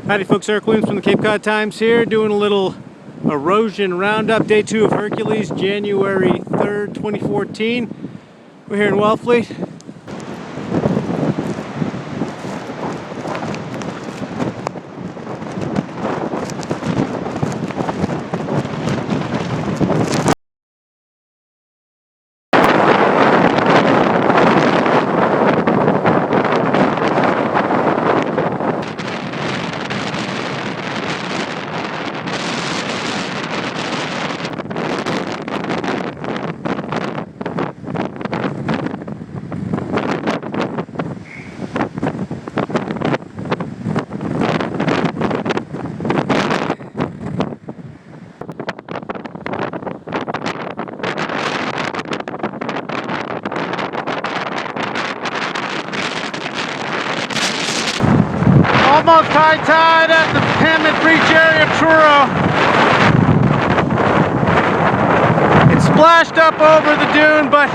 Howdy folks, Eric Williams from the Cape Cod Times here, doing a little erosion roundup, day 2 of Hercules, January 3rd, 2014. We're here in Wellfleet. Almost high tide at the Hammond Beach area of Truro. It splashed up over the dune, but